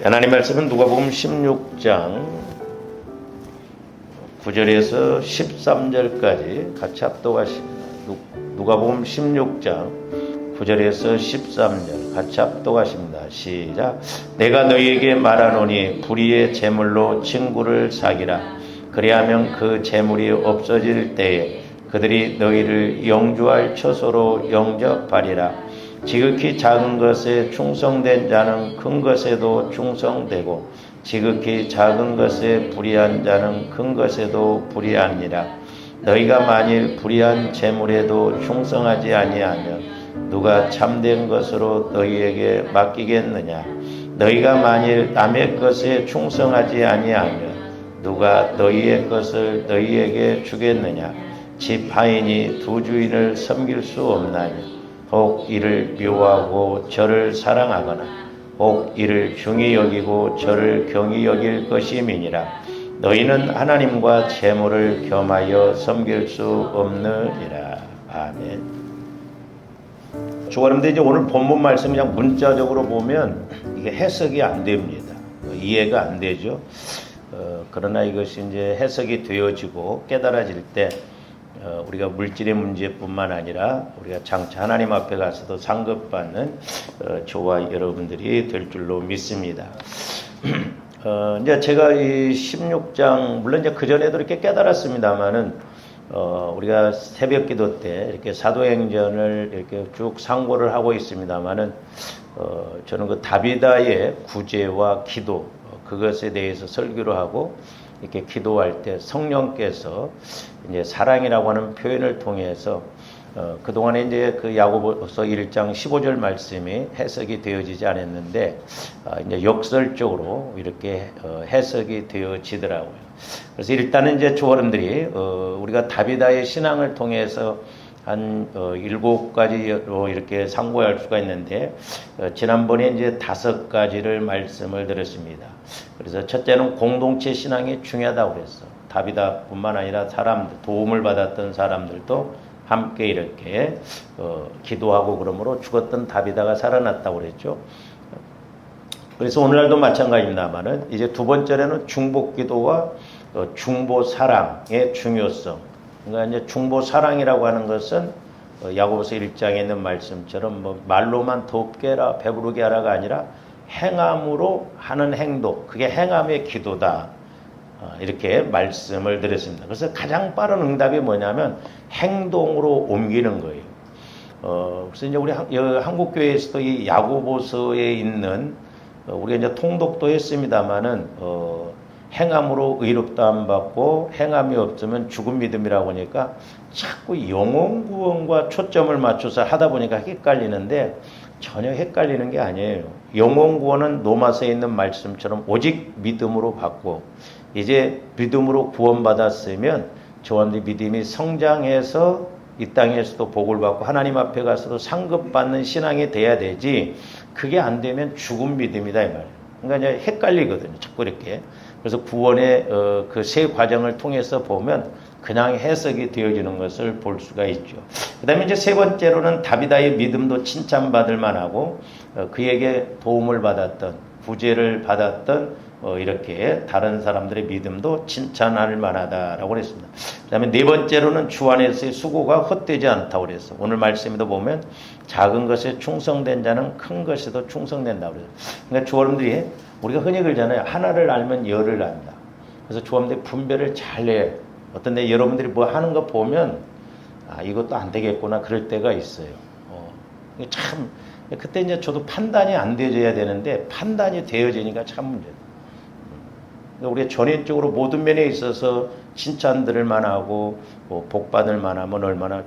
하나님 말씀은 누가복음 16장 9절에서 13절까지 같이 합독하십니다. 누가복음 16장 9절에서 13절 같이 합독하십니다. 시작. 내가 너희에게 말하노니 불의의 재물로 친구를 사귀라. 그리하면 그 재물이 없어질 때에 그들이 너희를 영주할 처소로 영접하리라. 지극히 작은 것에 충성된 자는 큰 것에도 충성되고 지극히 작은 것에 불의한 자는 큰 것에도 불의하니라. 너희가 만일 불의한 재물에도 충성하지 아니하면 누가 참된 것으로 너희에게 맡기겠느냐. 너희가 만일 남의 것에 충성하지 아니하면 누가 너희의 것을 너희에게 주겠느냐. 집 하인이 두 주인을 섬길 수 없나니 혹 이를 미워하고 저를 사랑하거나 혹 이를 중히 여기고 저를 경히 여길 것임이니라. 너희는 하나님과 재물을 겸하여 섬길 수 없느니라. 아멘. 여러분들 이제 오늘 본문 말씀 그냥 문자적으로 보면 이게 해석이 안 됩니다. 이해가 안 되죠. 그러나 이것이 이제 해석이 되어지고 깨달아질 때 우리가 물질의 문제뿐만 아니라 우리가 장차 하나님 앞에 가서도 상급받는 저와 여러분들이 될 줄로 믿습니다. 이제 제가 이 16장 물론 이제 그 전에도 이렇게 깨달았습니다만은 우리가 새벽 기도 때 이렇게 사도행전을 이렇게 쭉 상고를 하고 있습니다만은 저는 그 다비다의 구제와 기도 그것에 대해서 설교를 하고 이렇게 기도할 때 성령께서 이제 사랑이라고 하는 표현을 통해서 그동안에 이제 그 야고보서 1장 15절 말씀이 해석이 되어지지 않았는데 이제 역설적으로 이렇게 해석이 되어지더라고요. 그래서 일단은 이제 조어른들이 우리가 다비다의 신앙을 통해서 한 7가지로 이렇게 상고할 수가 있는데 지난번에 이제 5가지를 말씀을 드렸습니다. 그래서 첫째는 공동체 신앙이 중요하다고 그랬어. 다비다뿐만 아니라 사람들, 도움을 받았던 사람들도 함께 이렇게 기도하고 그러므로 죽었던 다비다가 살아났다고 그랬죠. 그래서 오늘날도 마찬가지입니다만은 이제 두 번째로는 중보 기도와 중보 사랑의 중요성. 그러니까 이제 중보 사랑이라고 하는 것은 야고보서 1장에 있는 말씀처럼 뭐 말로만 덥게 하라 배부르게 하라가 아니라 행함으로 하는 행동, 그게 행함의 기도다. 이렇게 말씀을 드렸습니다. 그래서 가장 빠른 응답이 뭐냐면 행동으로 옮기는 거예요. 그래서 이제 우리 한국교회에서도 이 야고보서에 있는 우리가 이제 통독도 했습니다만은 행함으로 의롭다함 받고 행함이 없으면 죽은 믿음이라고 하니까 자꾸 영혼 구원과 초점을 맞춰서 하다 보니까 헷갈리는데 전혀 헷갈리는 게 아니에요. 영혼 구원은 로마서에 있는 말씀처럼 오직 믿음으로 받고 이제 믿음으로 구원받았으면 저한테 믿음이 성장해서 이 땅에서도 복을 받고 하나님 앞에 가서도 상급받는 신앙이 돼야 되지 그게 안 되면 죽은 믿음이다 이 말이에요. 그러니까 이제 헷갈리거든요. 자꾸 이렇게. 그래서 구원의 그 세 과정을 통해서 보면 그냥 해석이 되어지는 것을 볼 수가 있죠. 그 다음에 이제 세 번째로는 다비다의 믿음도 칭찬받을 만하고 그에게 도움을 받았던 구제를 받았던 이렇게 다른 사람들의 믿음도 칭찬할 만하다라고 그랬습니다. 그 다음에 네 번째로는 주 안에서의 수고가 헛되지 않다고 그랬어. 오늘 말씀에도 보면 작은 것에 충성된 자는 큰 것에도 충성된다고 그래요. 그러니까 주어른들이 우리가 흔히 그러잖아요. 하나를 알면 열을 안다. 그래서 주어른들이 분별을 잘 해요. 어떤 데 여러분들이 뭐 하는 거 보면 이것도 안 되겠구나 그럴 때가 있어요. 참 그때 이제 저도 판단이 안 되어져야 되는데 판단이 되어지니까 참 문제다. 우리가 전인적으로 모든 면에 있어서 칭찬들을 만하고 복 받을 만하면 얼마나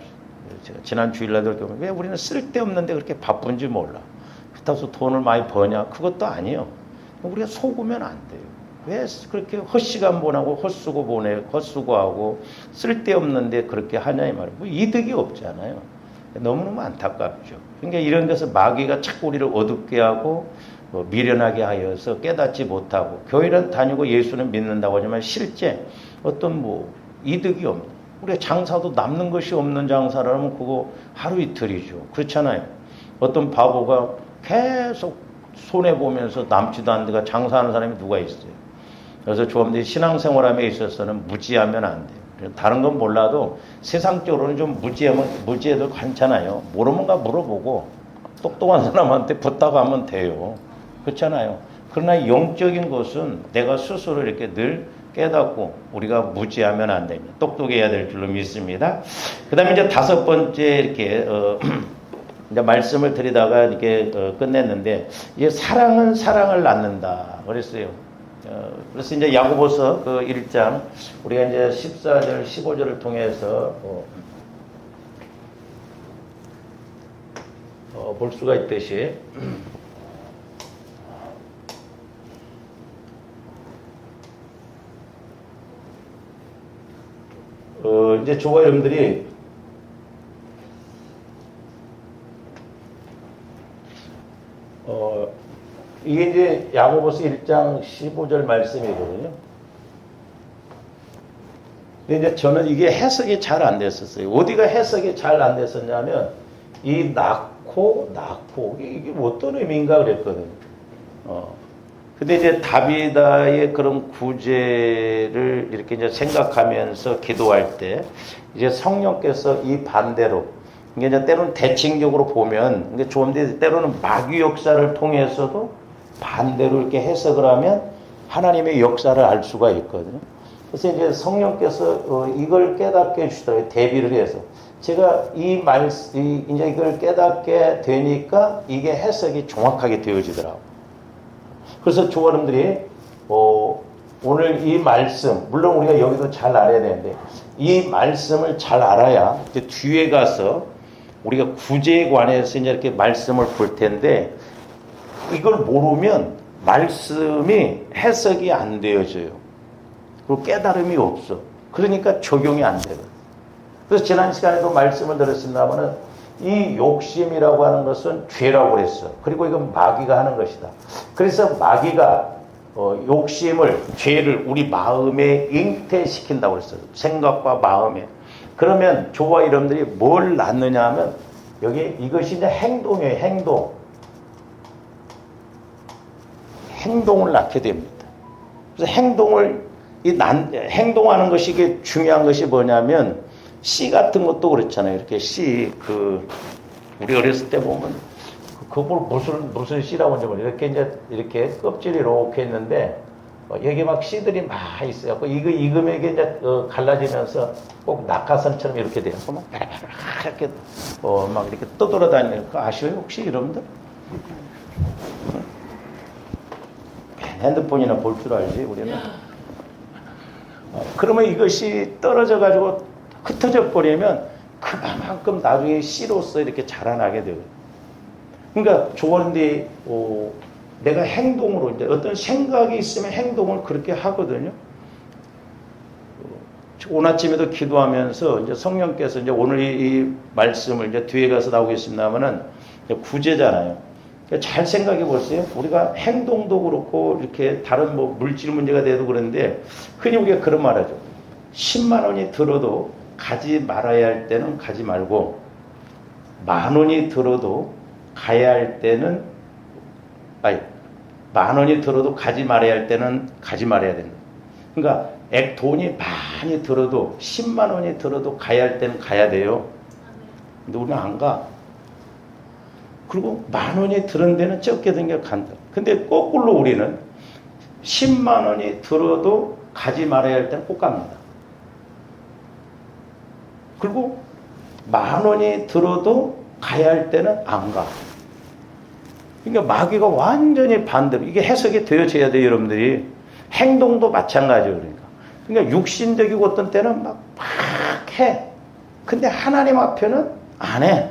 제가 지난 주일날도 그렇게 왜 우리는 쓸데없는데 그렇게 바쁜지 몰라. 그렇다고 돈을 많이 버냐? 그것도 아니에요. 우리가 속으면 안 돼요. 왜 그렇게 헛시간 보내고 헛수고하고 쓸데없는데 그렇게 하냐 이 말이에요. 뭐 이득이 없잖아요. 너무너무 안타깝죠. 그러니까 이런 데서 마귀가 자꾸 우리를 어둡게 하고 미련하게 하여서 깨닫지 못하고 교회는 다니고 예수는 믿는다고 하지만 실제 어떤 이득이 없는 우리가 장사도 남는 것이 없는 장사라면 그거 하루 이틀이죠. 그렇잖아요. 어떤 바보가 계속 손해보면서 남지도 않는 데가 장사하는 사람이 누가 있어요. 그래서 조합들이 신앙생활함에 있어서는 무지하면 안 돼요. 다른 건 몰라도 세상적으로는 좀 무지해도 괜찮아요. 모르는가 물어보고 똑똑한 사람한테 부탁하면 돼요. 그렇잖아요. 그러나 영적인 것은 내가 스스로 이렇게 늘 깨닫고 우리가 무지하면 안 됩니다. 똑똑해야 될 줄로 믿습니다. 그 다음에 이제 다섯 번째 이렇게 이제 말씀을 드리다가 이렇게 끝냈는데, 이제 사랑은 사랑을 낳는다 그랬어요. 그래서 이제 야고보서 그 1장 우리가 이제 14절 15절을 통해서 볼 수가 있듯이 이제 저와 여러분들이 이게 이제 야고보서 1장 15절 말씀이거든요. 근데 이제 저는 이게 해석이 잘 안 됐었어요. 어디가 해석이 잘 안 됐었냐면, 이 낳고 이게 어떤 의미인가 그랬거든요. 근데 이제 다비다의 그런 구제를 이렇게 이제 생각하면서 기도할 때, 이제 성령께서 이 반대로, 이게 이제 때로는 대칭적으로 보면, 이게 좋은데 때로는 마귀 역사를 통해서도 반대로 이렇게 해석을 하면 하나님의 역사를 알 수가 있거든요. 그래서 이제 성령께서 이걸 깨닫게 해주시더라고요. 대비를 해서. 제가 이제 이걸 깨닫게 되니까 이게 해석이 정확하게 되어지더라고요. 그래서 조원님들이 오늘 이 말씀, 물론 우리가 여기도 잘 알아야 되는데, 이 말씀을 잘 알아야 이제 뒤에 가서 우리가 구제에 관해서 이제 이렇게 말씀을 볼 텐데, 이걸 모르면 말씀이 해석이 안 되어져요. 그리고 깨달음이 없어. 그러니까 적용이 안 되거든요. 그래서 지난 시간에도 말씀을 드렸습니다마는, 이 욕심이라고 하는 것은 죄라고 그랬어. 그리고 이건 마귀가 하는 것이다. 그래서 마귀가 욕심을, 죄를 우리 마음에 잉태시킨다고 그랬어요. 생각과 마음에. 그러면 저와 여러분들이 뭘 낳느냐 하면, 여기 이것이 이제 행동이에요. 행동을 낳게 됩니다. 그래서 행동하는 것이, 이게 중요한 것이 뭐냐면, 씨 같은 것도 그렇잖아요. 이렇게 씨, 우리 어렸을 때 보면, 그걸 무슨 씨라고 하는지 모르겠어요. 이렇게 이제, 이렇게 껍질이 이렇게 있는데, 여기 막 씨들이 막 있어요. 익으면 이게 이제, 갈라지면서 꼭 낙하산처럼 이렇게 돼요. 막, 이렇게, 막 이렇게 떠돌아다니는 거 아시어요? 혹시 여러분들? 핸드폰이나 볼 줄 알지, 우리는. 그러면 이것이 떨어져가지고 흩어져 버리면 그만큼 나중에 씨로서 이렇게 자라나게 되거든요. 그러니까 좋은데, 내가 행동으로, 이제 어떤 생각이 있으면 행동을 그렇게 하거든요. 오늘 아침에도 기도하면서 이제 성령께서 이제 오늘 이 말씀을 이제 뒤에 가서 나오겠습니다만은 구제잖아요. 잘 생각해 보세요. 우리가 행동도 그렇고 이렇게 다른 뭐 물질 문제가 돼도 그런데 흔히 우리가 그런 말 하죠. 10만 원이 들어도 가지 말아야 할 때는 가지 말고, 10,000원이 들어도 가야 할 때는, 만 원이 들어도 가지 말아야 할 때는 가지 말아야 된다. 그러니까 돈이 많이 들어도 10만 원이 들어도 가야 할 때는 가야 돼요. 근데 우리는 안 가. 그리고 10,000원이 들은 데는 적게 든 게 간다. 근데 거꾸로 우리는 10만 원이 들어도 가지 말아야 할 때는 꼭 갑니다. 그리고 10,000원이 들어도 가야 할 때는 안 가. 그러니까 마귀가 완전히 반대로, 이게 해석이 되어져야 돼요, 여러분들이. 행동도 마찬가지예요, 그러니까 육신적이고 어떤 때는 막 해. 근데 하나님 앞에는 안 해.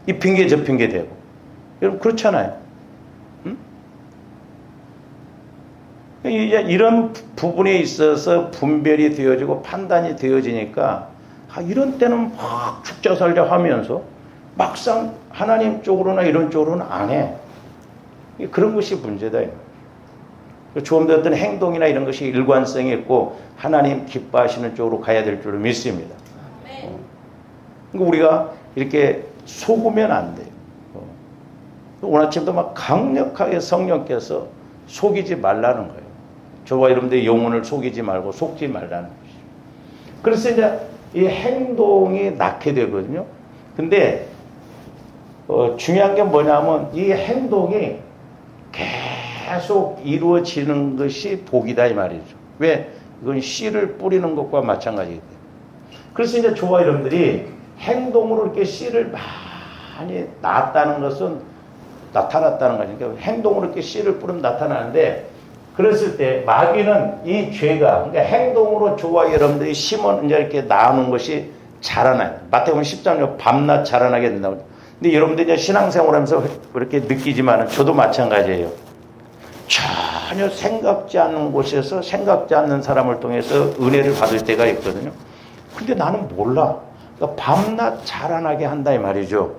이 핑계 저 핑계 대고. 여러분 그렇잖아요. 응? 이제 이런 부분에 있어서 분별이 되어지고 판단이 되어지니까, 이런 때는 막 죽자 살자 하면서 막상 하나님 쪽으로나 이런 쪽으로는 안 해. 그런 것이 문제다. 좀 더 어떤 행동이나 이런 것이 일관성이 있고 하나님 기뻐하시는 쪽으로 가야 될 줄을 믿습니다. 그러니까 우리가 이렇게 속으면 안 돼요. 오늘 아침도 막 강력하게 성령께서 속이지 말라는 거예요. 저와 여러분들의 영혼을 속이지 말고 속지 말라는 것이죠. 그래서 이제 이 행동이 낳게 되거든요. 근데 중요한 게 뭐냐면 이 행동이 계속 이루어지는 것이 복이다 이 말이죠. 왜? 이건 씨를 뿌리는 것과 마찬가지거든요. 그래서 이제 저와 여러분들이 행동으로 이렇게 씨를 많이 낳았다는 것은 나타났다는 거죠. 그러니까 행동으로 이렇게 씨를 뿌리면 나타나는데, 그랬을 때 마귀는 이 죄가, 그러니까 행동으로 저와 여러분들이 심은 이제 이렇게 낳는 것이 자라나요. 마태복음 10장 밤낮 자라나게 된다고. 근데 여러분들이 이제 신앙생활하면서 이렇게 느끼지만은 저도 마찬가지예요. 전혀 생각지 않는 곳에서 생각지 않는 사람을 통해서 은혜를 받을 때가 있거든요. 근데 나는 몰라. 그러니까 밤낮 자라나게 한다 이 말이죠.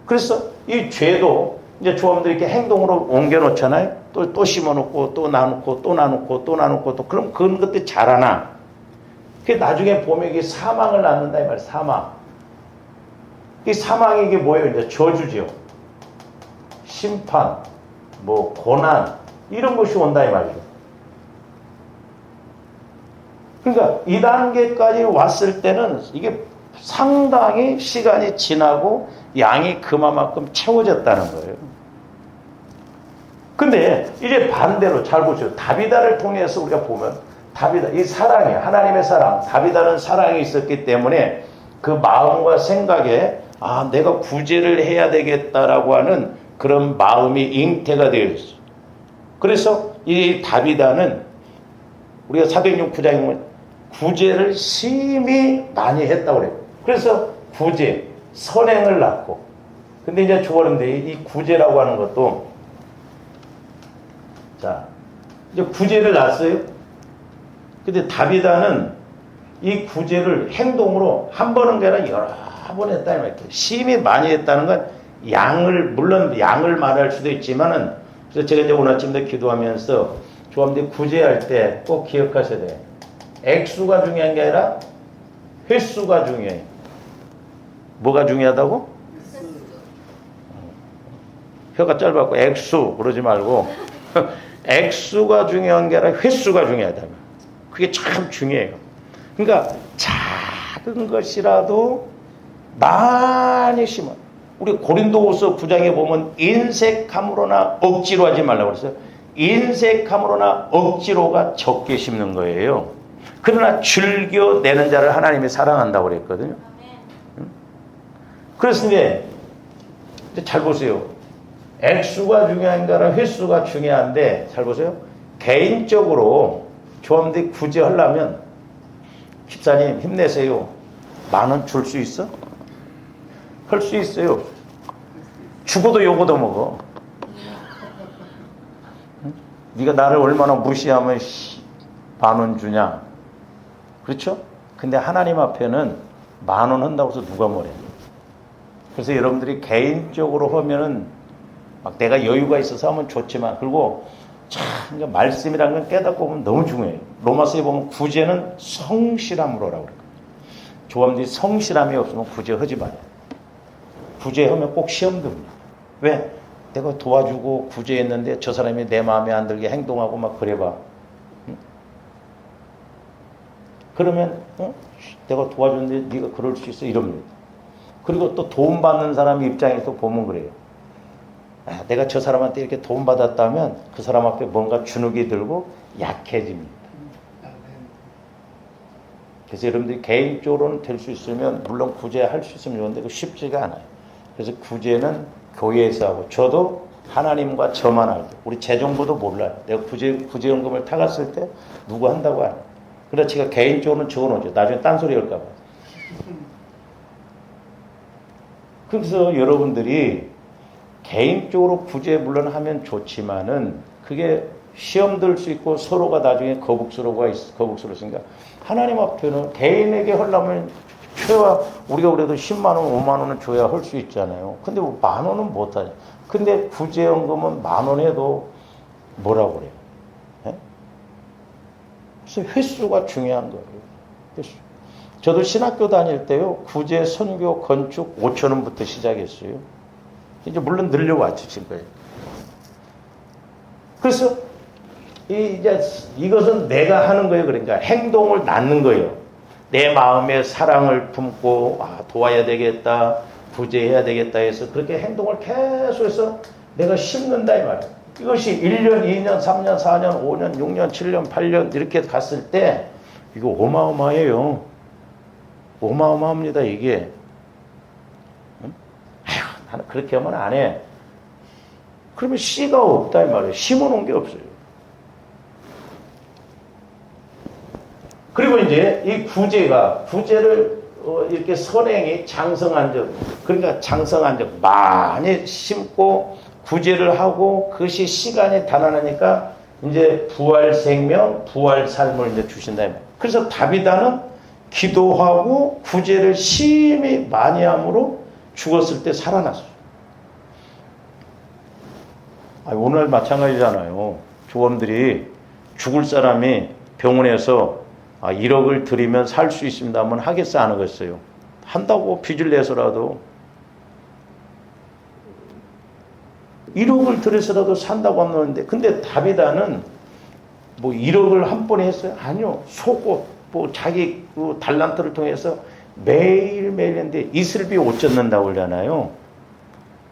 그래서 이 죄도 이제 조합들이 이렇게 행동으로 옮겨놓잖아요. 또 심어놓고 또 나놓고 또 나놓고 또 나놓고 또 그럼 그런 것들이 자라나. 그 나중에 보면 이게 사망을 낳는다 이 말이에요. 사망. 이 사망이 이게 뭐예요? 이제 저주죠. 심판, 뭐 고난 이런 것이 온다 이 말이죠. 그러니까 이 단계까지 왔을 때는 이게 상당히 시간이 지나고 양이 그만큼 채워졌다는 거예요. 근데 이제 반대로 잘 보세요. 다비다를 통해서 우리가 보면 다비다, 이 사랑이 하나님의 사랑, 다비다는 사랑이 있었기 때문에 그 마음과 생각에 내가 구제를 해야 되겠다라고 하는 그런 마음이 잉태가 되어 있어요. 그래서 이 다비다는 우리가 사도행전 9장에 보면 구제를 심히 많이 했다고 그래요. 그래서 구제, 선행을 낳고. 근데 이제 조어른데 이 구제라고 하는 것도 자, 이제 구제를 낳았어요. 근데 다비다는 이 구제를 행동으로 한 번은 아니라 여러 번 했다 이 말이에요. 심히 많이 했다는 건 물론 양을 말할 수도 있지만은, 그래서 제가 이제 오늘 아침에 기도하면서 조합들이 구제할 때 꼭 기억하셔야 돼요. 액수가 중요한 게 아니라 횟수가 중요해요. 뭐가 중요하다고? 혀가 짧았고 액수 그러지 말고 액수가 중요한 게 아니라 횟수가 중요하다. 그게 참 중요해요. 그러니까 작은 것이라도 많이 심어. 우리 고린도후서 9장에 보면 인색함으로나 억지로 하지 말라고 그랬어요. 인색함으로나 억지로가 적게 심는 거예요. 그러나 즐겨 내는 자를 하나님이 사랑한다고 그랬거든요. 그래서 이제 잘 보세요. 액수가 중요한가라 횟수가 중요한데, 잘 보세요. 개인적으로 조합들이 구제하려면 집사님 힘내세요. 10,000원 줄 수 있어? 할 수 있어요. 죽어도 욕도 먹어. 네가 나를 얼마나 무시하면 10,000원 주냐. 그렇죠? 근데 하나님 앞에는 10,000원 한다고 해서 누가 뭐래. 그래서 여러분들이 개인적으로 하면은 막 내가 여유가 있어서 하면 좋지만, 그리고 참 그러니까 말씀이라는 건 깨닫고 보면 너무 중요해요. 로마서에 보면 구제는 성실함으로라고 그래요. 조합들이 성실함이 없으면 구제하지 말아요. 구제하면 꼭 시험 듭니다. 왜? 내가 도와주고 구제했는데 저 사람이 내 마음에 안 들게 행동하고 막 그래봐. 응? 그러면 내가 도와줬는데 네가 그럴 수 있어 이럽니다. 그리고 또 도움 받는 사람 입장에서 보면 그래요. 내가 저 사람한테 이렇게 도움 받았다면 그 사람 앞에 뭔가 주눅이 들고 약해집니다. 그래서 여러분들이 개인적으로는 될 수 있으면 물론 구제할 수 있으면 좋은데 그 쉽지가 않아요. 그래서 구제는 교회에서 하고, 저도 하나님과 저만 알고, 우리 재정부도 몰라요. 내가 구제연금을 타갔을 때 누구 한다고 안 해요. 그래서 제가 개인적으로는 적어놓죠. 나중에 딴소리 할까봐. 그래서 여러분들이 개인적으로 구제 물론 하면 좋지만은 그게 시험 들 수 있고 서로가 나중에 거북스러우니까 하나님 앞에는 개인에게 하려면 최하 우리가 그래도 10만 원, 5만 원은 줘야 할 수 있잖아요. 근데 뭐 10,000원은 못하냐. 근데 구제연금은 10,000원 해도 뭐라고 그래요? 네? 그래서 횟수가 중요한 거예요. 횟수. 저도 신학교 다닐 때요, 구제, 선교, 건축 5,000원부터 시작했어요. 이제 물론 늘려왔죠, 지금까지. 그래서 이제 이것은 내가 하는 거예요. 그러니까 행동을 낳는 거예요. 내 마음에 사랑을 품고 도와야 되겠다, 구제해야 되겠다 해서 그렇게 행동을 계속해서 내가 심는다 이 말이에요. 이것이 1년, 2년, 3년, 4년, 5년, 6년, 7년, 8년 이렇게 갔을 때 이거 어마어마해요. 어마어마합니다 이게. 응? 아휴, 나는 그렇게 하면 안 해. 그러면 씨가 없다 이 말이에요. 심어놓은 게 없어요. 그리고 이제 이 구제를 이렇게 선행이 장성한 적, 그러니까 장성한 적 많이 심고 구제를 하고 그것이 시간이 단안하니까 이제 부활 생명, 부활 삶을 이제 주신다. 그래서 다비다는 기도하고 구제를 심히 많이 함으로 죽었을 때 살아났어요. 오늘 마찬가지잖아요. 조원들이 죽을 사람이 병원에서 1억을 드리면 살 수 있습니다 하면 하겠어 안 하겠어요? 한다고 빚을 내서라도 1억을 들여서라도 산다고 하는데, 근데 다비다는 뭐 1억을 한 번에 했어요? 아니요. 속옷, 뭐 자기 그 달란트를 통해서 매일매일 했는데 이슬비 옷 젖는다고 그러잖아요.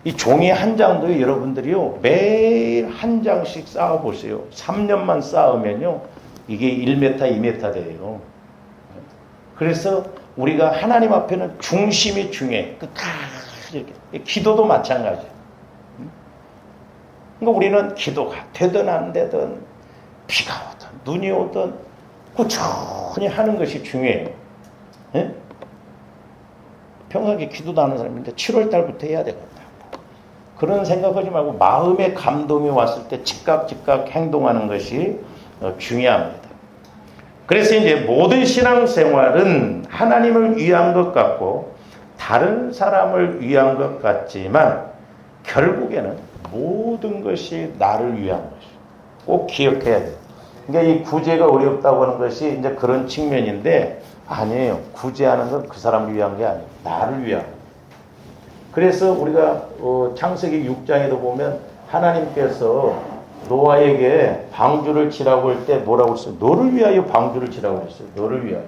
이 종이 한 장도 여러분들이요, 매일 한 장씩 쌓아보세요. 3년만 쌓으면요, 이게 1m, 2m 돼요. 그래서 우리가 하나님 앞에는 중심이 중요해. 끝까지 이렇게. 기도도 마찬가지예요. 그러니까 우리는 기도가 되든 안 되든 비가 오든 눈이 오든 꾸준히 하는 것이 중요해요. 예? 평상시에 기도도 하는 사람인데 7월 달부터 해야 되겠다. 그런 생각하지 말고 마음의 감동이 왔을 때 즉각 행동하는 것이 중요합니다. 그래서 이제 모든 신앙생활은 하나님을 위한 것 같고 다른 사람을 위한 것 같지만 결국에는 모든 것이 나를 위한 것이에요. 꼭 기억해야 돼요. 그러니까 이 구제가 어렵다고 하는 것이 이제 그런 측면인데 아니에요. 구제하는 건 그 사람을 위한 게 아니에요. 나를 위한 거예요. 그래서 우리가 창세기 6장에도 보면 하나님께서 노아에게 방주를 치라고 할 때 뭐라고 했어요? 너를 위하여 방주를 치라고 했어요. 너를 위하여.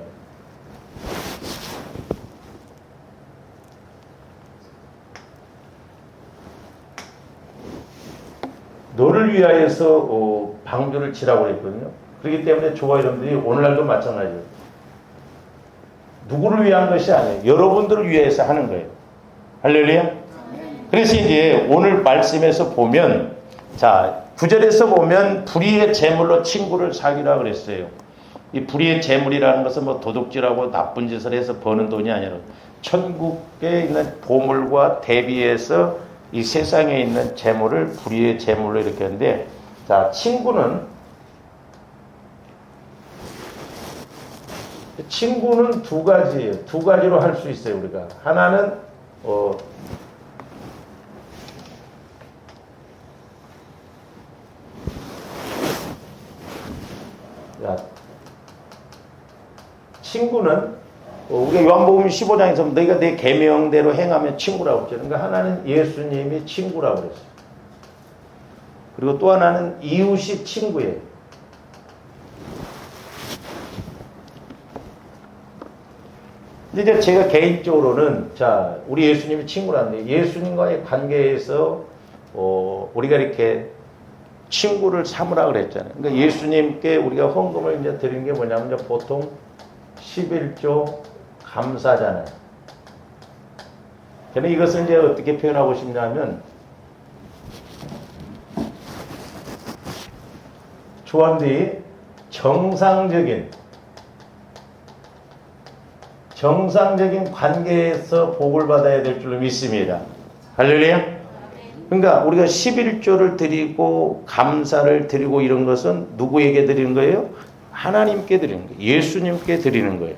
너를 위하여서 방주를 치라고 했거든요. 그렇기 때문에 저와 여러분들이 오늘날도 마찬가지예요. 누구를 위한 것이 아니에요. 여러분들을 위해서 하는 거예요. 할렐루야. 그래서 이제 오늘 말씀에서 보면, 자 9절에서 보면 불의의 재물로 친구를 사귀라 그랬어요. 이 불의의 재물이라는 것은 뭐 도둑질하고 나쁜 짓을 해서 버는 돈이 아니라 천국에 있는 보물과 대비해서 이 세상에 있는 재물을 불의의 재물로 이렇게 하는데, 자 친구는 두 가지예요. 두 가지로 할 수 있어요. 우리가 하나는 친구는 우리가 요한복음 15장에서 너희가 내 계명대로 행하면 친구라고 했죠. 그러니까 하나는 예수님이 친구라고 그랬어요. 그리고 또 하나는 이웃이 친구예요. 이제 제가 개인적으로는 자 우리 예수님이 친구라는데 예수님과의 관계에서 우리가 이렇게 친구를 삼으라 그랬잖아요. 그러니까 예수님께 우리가 헌금을 이제 드리는 게 뭐냐면 이제 보통 11조 감사잖아요. 저는 이것을 이제 어떻게 표현하고 싶냐면 조합들이 정상적인 관계에서 복을 받아야 될 줄로 믿습니다. 할렐루야. 그러니까 우리가 11조를 드리고 감사를 드리고 이런 것은 누구에게 드리는 거예요? 하나님께 드리는 거예요. 예수님께 드리는 거예요.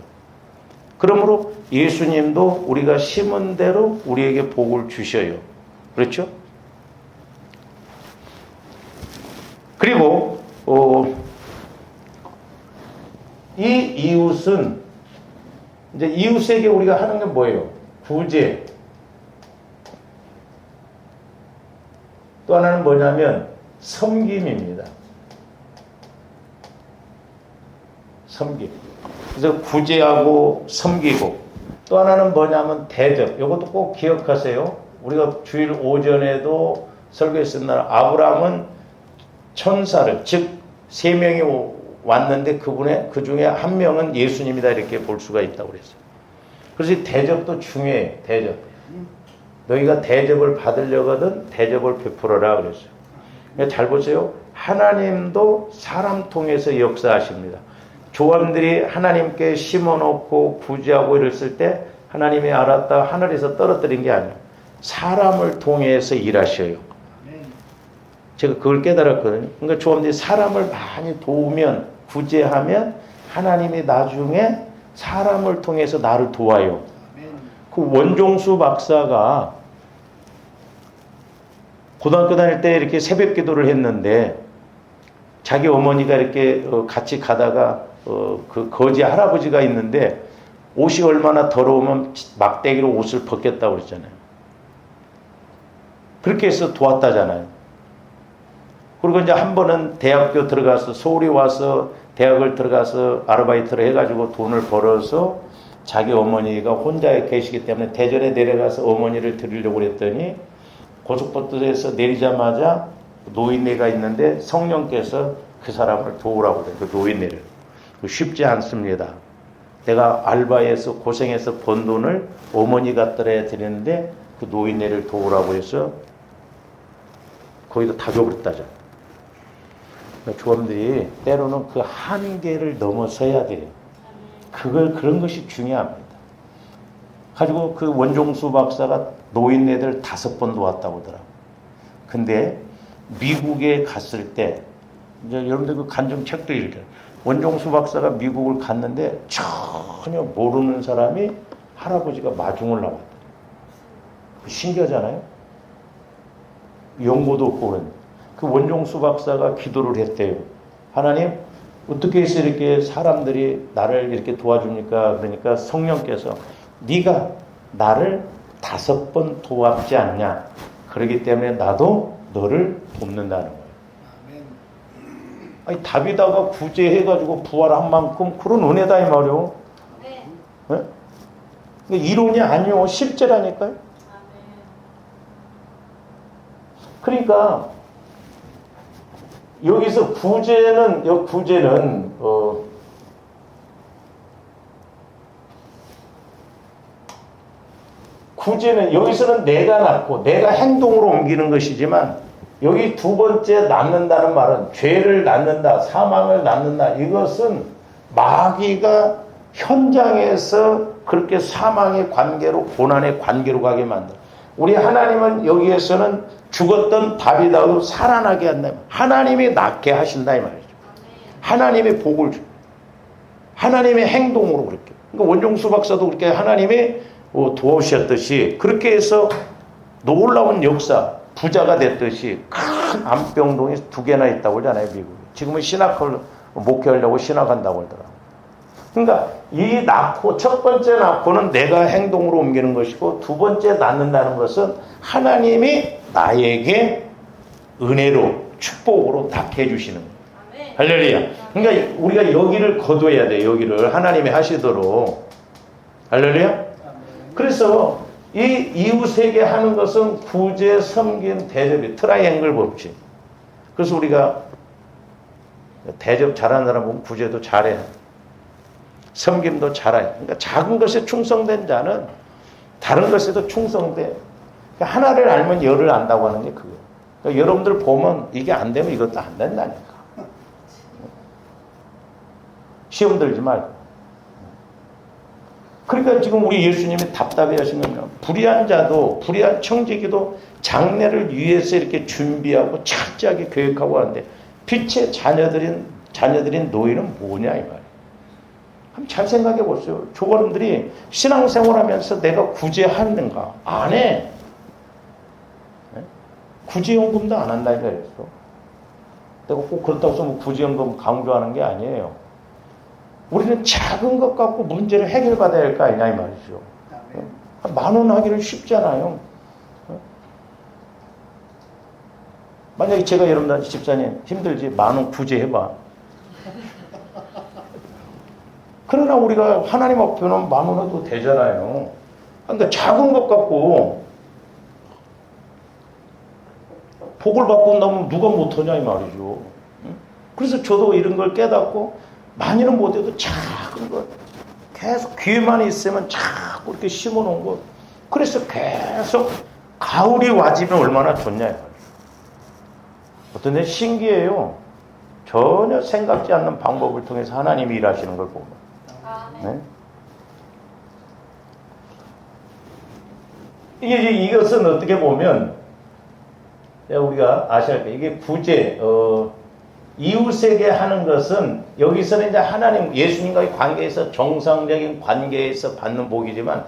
그러므로 예수님도 우리가 심은 대로 우리에게 복을 주셔요. 그렇죠? 그리고 이 이웃은 이제 이웃에게 우리가 하는 게 뭐예요? 구제. 또 하나는 뭐냐면 섬김입니다. 섬김. 그래서 구제하고 섬기고, 또 하나는 뭐냐면 대접. 이것도 꼭 기억하세요. 우리가 주일 오전에도 설교했던 날 아브라함은 천사를, 즉 3명이 왔는데 그 중에 한 명은 예수님이다 이렇게 볼 수가 있다고 그랬어요. 그래서 대접도 중요해요. 대접. 너희가 대접을 받으려거든 대접을 베풀어라 그랬어요. 잘 보세요. 하나님도 사람 통해서 역사하십니다. 조언들이 하나님께 심어놓고 구제하고 이랬을 때 하나님이 알았다 하늘에서 떨어뜨린 게 아니에요. 사람을 통해서 일하셔요. 제가 그걸 깨달았거든요. 그러니까 조언들이 사람을 많이 도우면 구제하면 하나님이 나중에 사람을 통해서 나를 도와요. 그 원종수 박사가 고등학교 다닐 때 이렇게 새벽 기도를 했는데 자기 어머니가 이렇게 같이 가다가 그 거지 할아버지가 있는데 옷이 얼마나 더러우면 막대기로 옷을 벗겼다고 그랬잖아요. 그렇게 해서 도왔다잖아요. 그리고 이제 한 번은 대학교 들어가서 서울에 와서 대학을 들어가서 아르바이트를 해가지고 돈을 벌어서 자기 어머니가 혼자 계시기 때문에 대전에 내려가서 어머니를 드리려고 그랬더니 고속버스에서 내리자마자 노인네가 있는데 성령께서 그 사람을 도우라고 그래요. 그 노인네를. 쉽지 않습니다. 내가 알바해서 고생해서 번 돈을 어머니 갖더라 드리는데 그 노인네를 도우라고 해서 거기다 다 줘버렸다죠. 조언들이 때로는 그 한계를 넘어서야 돼요. 그런 것이 중요합니다. 가지고 그 원종수 박사가 노인네들 5번 도왔다고 하더라고요. 근데 미국에 갔을 때 이제 여러분들 그 간증 책도 읽어요. 원종수 박사가 미국을 갔는데 전혀 모르는 사람이 할아버지가 마중을 나왔다. 신기하잖아요. 연고도 없고 그런데 그 원종수 박사가 기도를 했대요. 하나님 어떻게 해서 이렇게 사람들이 나를 이렇게 도와줍니까? 그러니까 성령께서 네가 나를 5번 도왔지 않냐. 그렇기 때문에 나도 너를 돕는다는 거예요. 아니, 다비다가 구제해가지고 부활한 만큼 그런 은혜다 이 말이요. 네? 이론이 아니요. 실제라니까요. 그러니까 여기서 구제는 여기서는 내가 낳고 내가 행동으로 옮기는 것이지만 여기 2번째 낳는다는 말은 죄를 낳는다, 사망을 낳는다. 이것은 마귀가 현장에서 그렇게 사망의 관계로 고난의 관계로 가게 만든다. 우리 하나님은 여기에서는 죽었던 다비다도 살아나게 한다. 하나님이 낫게 하신다 이 말이죠. 하나님의 복을 주. 하나님의 행동으로 그렇게. 그러니까 원종수 박사도 그렇게 하나님이 도우셨듯이 그렇게 해서 놀라운 역사, 부자가 됐듯이 큰 암병동이 2개나 있다고 하잖아요, 미국에. 지금은 신학을 목회하려고 신학한다고 하더라고요. 그러니까 이 낳고, 첫 번째 낳고는 내가 행동으로 옮기는 것이고, 2번째 낳는다는 것은 하나님이 나에게 은혜로, 축복으로 낳게 해주시는 거예요. 할렐루야. 그러니까 우리가 여기를 거둬야 돼요, 여기를. 하나님이 하시도록. 할렐루야. 그래서 이 이웃에게 하는 것은 구제, 섬김, 대접이 트라이앵글 법칙. 그래서 우리가 대접 잘하는 사람 보면 구제도 잘해. 섬김도 잘해. 그러니까 작은 것에 충성된 자는 다른 것에도 충성돼. 그러니까 하나를 알면 열을 안다고 하는 게 그거예요. 그러니까 여러분들 보면 이게 안 되면 이것도 안 된다니까. 시험 들지 말고. 그러니까 지금 우리 예수님이 답답해 하시면요. 불의한 자도, 불의한 청지기도 장래를 위해서 이렇게 준비하고 철저하게 계획하고 하는데 빛의 자녀들인 너희는 뭐냐 이 말이에요. 한번 잘 생각해 보세요. 조원들이 신앙생활 하면서 내가 구제하는가? 안 해. 구제연금도 안 한다 이거예요. 내가 꼭 그렇다고 해서 뭐 구제연금 강조하는 게 아니에요. 우리는 작은 것 갖고 문제를 해결받아야 할 거 아니냐 이 말이죠. 10,000원 하기는 쉽잖아요. 만약에 제가 여러분들 집사님 힘들지 10,000원 구제해봐. 그러나 우리가 하나님 앞에는 10,000원도 되잖아요. 그러니까 작은 것 갖고 복을 받고 나면 누가 못하냐 이 말이죠. 그래서 저도 이런 걸 깨닫고 많이는 못해도 작은 것 계속 귀에만 있으면 자꾸 이렇게 심어놓은 것. 그래서 계속 가을이 와지면 얼마나 좋냐. 어떤 데 신기해요. 전혀 생각지 않는 방법을 통해서 하나님이 일하시는 걸 보면. 네? 이것은 어떻게 보면 우리가 아셔야 할 게 이게 구제, 이웃에게 하는 것은 여기서는 이제 하나님, 예수님과의 관계에서 정상적인 관계에서 받는 복이지만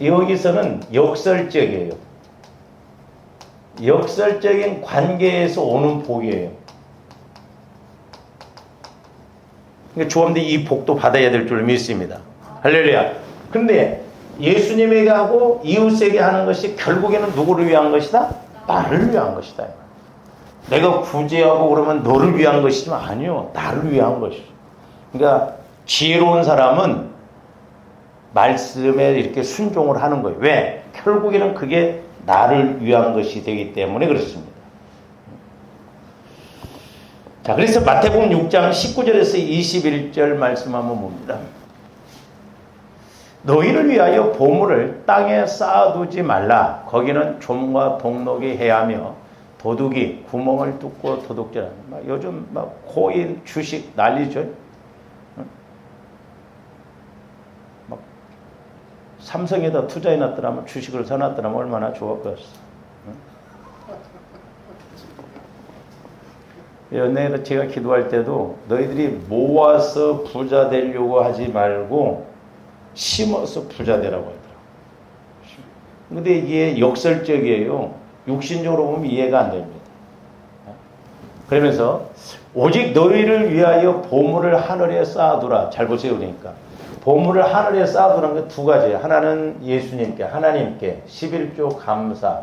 여기서는 역설적이에요. 역설적인 관계에서 오는 복이에요. 그러니까 조합대 이 복도 받아야 될 줄 믿습니다. 할렐루야. 그런데 예수님에게 하고 이웃에게 하는 것이 결국에는 누구를 위한 것이다? 나를 위한 것이다. 내가 구제하고 그러면 너를 위한 것이지만 아니요. 나를 위한 것이죠. 그러니까 지혜로운 사람은 말씀에 이렇게 순종을 하는 거예요. 왜? 결국에는 그게 나를 위한 것이 되기 때문에 그렇습니다. 자, 그래서 마태복음 6장 19절에서 21절 말씀 한번 봅니다. 너희를 위하여 보물을 땅에 쌓아두지 말라. 거기는 좀과 동록이 해하며 도둑이 구멍을 뚫고 도둑질하는. 요즘 막 코인 주식 난리죠. 막 삼성에다 투자해놨더라면 주식을 사놨더라면 얼마나 좋았겠어. 연애에서 제가 기도할 때도 너희들이 모아서 부자 되려고 하지 말고 심어서 부자 되라고 하더라고요. 근데 이게 역설적이에요. 육신적으로 보면 이해가 안 됩니다. 그러면서 오직 너희를 위하여 보물을 하늘에 쌓아두라. 잘 보세요. 그러니까 보물을 하늘에 쌓아두라는 게 두 가지예요. 하나는 예수님께, 하나님께 11조 감사.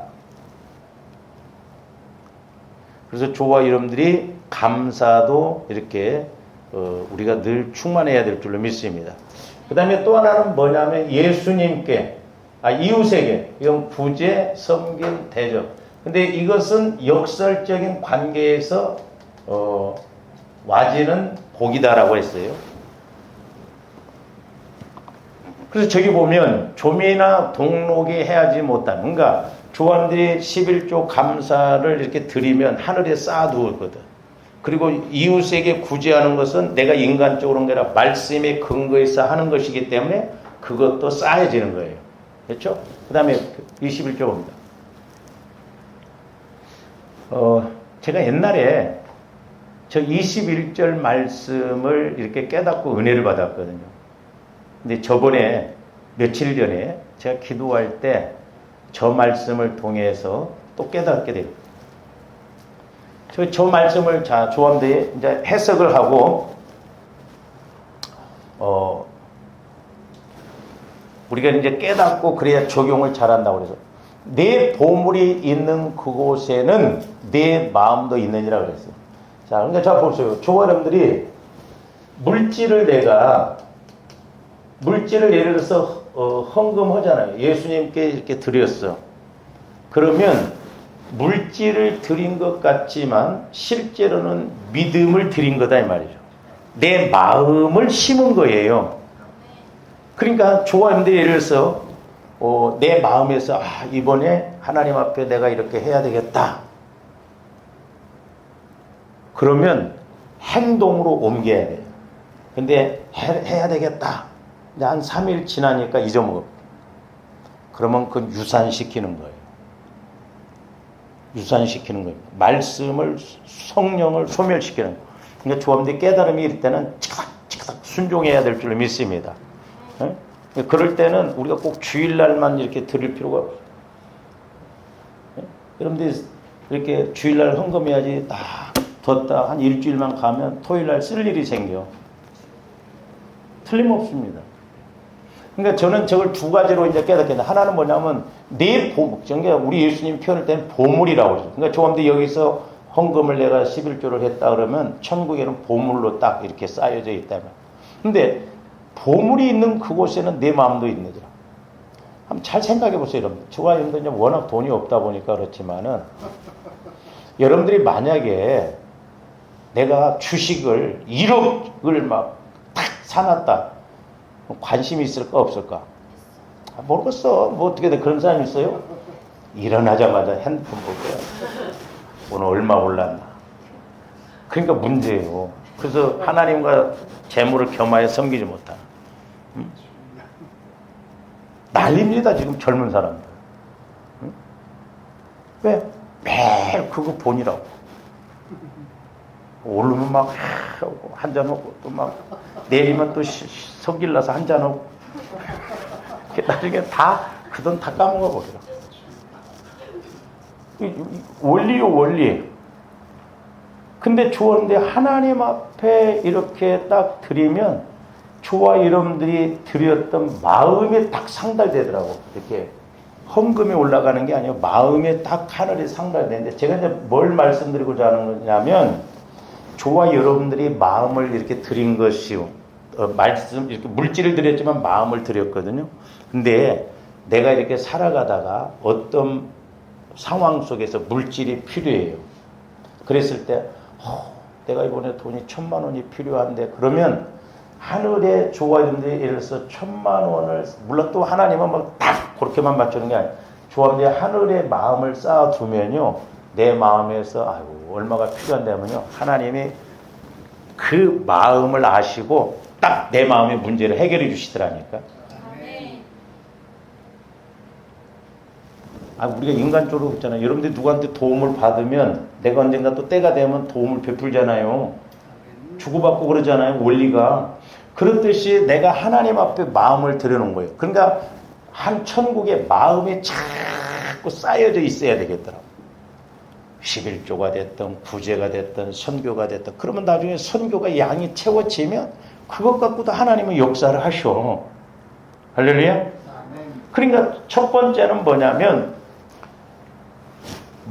그래서 저와 여러분들이 감사도 이렇게 우리가 늘 충만해야 될 줄로 믿습니다. 그 다음에 또 하나는 뭐냐면 예수님께, 이웃에게, 이건 구제, 섬김, 대접. 근데 이것은 역설적인 관계에서 와지는 복이다라고 했어요. 그래서 저기 보면 조미나 동록이 해야지 못한, 그러니까 조원들이 11조 감사를 이렇게 드리면 하늘에 쌓아두었거든. 그리고 이웃에게 구제하는 것은 내가 인간적으로 한 게 아니라 말씀의 근거에서 하는 것이기 때문에 그것도 쌓여지는 거예요. 그렇죠? 그 다음에 21조입니다. 제가 옛날에 저 21절 말씀을 이렇게 깨닫고 은혜를 받았거든요. 근데 저번에 며칠 전에 제가 기도할 때 저 말씀을 통해서 또 깨닫게 돼요. 저 말씀을 조함대에 이제 해석을 하고, 우리가 이제 깨닫고 그래야 적용을 잘한다고 그래서 내 보물이 있는 그곳에는 내 마음도 있느니라 그랬어요. 자, 그러니까 자 보세요. 저와 여러분들이 물질을 예를 들어서 헌금하잖아요. 예수님께 이렇게 드렸어. 그러면 물질을 드린 것 같지만 실제로는 믿음을 드린 거다 이 말이죠. 내 마음을 심은 거예요. 그러니까 좋아하는데 예를 들어서 내 마음에서 이번에 하나님 앞에 내가 이렇게 해야 되겠다. 그러면 행동으로 옮겨야 돼요. 근데 해야 되겠다. 이제 한 3일 지나니까 잊어먹어. 그러면 그건 유산시키는 거예요. 유산시키는 거예요. 말씀을, 성령을 소멸시키는 거예요. 그러니까 조합대 깨달음이 이럴 때는 치카닥 순종해야 될 줄로 믿습니다. 네? 그럴 때는 우리가 꼭 주일날만 이렇게 드릴 필요가 없어요. 네? 여러분들 이렇게 주일날 헌금해야지 딱 뒀다 한 일주일만 가면 토요일날 쓸 일이 생겨. 틀림없습니다. 그러니까 저는 저걸 두 가지로 이제 깨닫겠는데, 하나는 뭐냐면 내 보물, 그러니까 우리 예수님 표현할 때는 보물이라고 그러죠. 그러니까 조함대 여기서 헌금을 내가 11조를 했다 그러면 천국에는 보물로 딱 이렇게 쌓여져 있다면. 근데 보물이 있는 그곳에는 내 마음도 있는 거라. 한번 잘 생각해 보세요, 여러분. 저와 여러분들 이제 워낙 돈이 없다 보니까 그렇지만은 여러분들이 만약에 내가 주식을 1억을 막 탁 사놨다. 관심이 있을까 없을까? 모르겠어. 뭐 어떻게 돼? 그런 사람이 있어요? 일어나자마자 핸드폰 볼 거야. 오늘 얼마 올랐나? 그러니까 문제예요. 그래서 하나님과 재물을 겸하여 섬기지 못하는. 난립니다, 지금 젊은 사람들. 왜? 매일 그거 본이라고. 오르면 막 한잔하고 또 막 내리면 또 성질나서 한잔하고 나중에 다 그 돈 다 까먹어 버리라. 원리요, 원리. 근데 좋은데 하나님 앞에 이렇게 딱 드리면 저와 여러분들이 드렸던 마음이 딱 상달되더라고. 이렇게 헌금이 올라가는 게 아니고 마음에 딱 하늘에 상달되는데, 제가 이제 뭘 말씀드리고자 하는 거냐면 저와 여러분들이 마음을 이렇게 드린 것이요. 말씀 이렇게 물질을 드렸지만 마음을 드렸거든요. 근데 내가 이렇게 살아가다가 어떤 상황 속에서 물질이 필요해요. 그랬을 때 내가 이번에 돈이 1,000만 원이 필요한데, 그러면 하늘에 저와 여러분들이 예를 들어서 1,000만 원을, 물론 또 하나님은 막 딱 그렇게만 맞추는 게 아니에요. 저와 여러분들이 하늘에 마음을 쌓아두면요, 내 마음에서 아이고 얼마가 필요한다면요, 하나님이 그 마음을 아시고 딱 내 마음의 문제를 해결해 주시더라니까. 우리가 인간적으로 있잖아요. 여러분들이 누구한테 도움을 받으면 내가 언젠가 또 때가 되면 도움을 베풀잖아요. 주고받고 그러잖아요. 원리가. 그렇듯이 내가 하나님 앞에 마음을 들여놓은 거예요. 그러니까 한 천국에 마음이 자꾸 쌓여져 있어야 되겠더라고요. 11조가 됐든 구제가 됐든 선교가 됐든, 그러면 나중에 선교가 양이 채워지면 그것 갖고도 하나님은 역사를 하셔. 할렐루야. 그러니까 첫 번째는 뭐냐면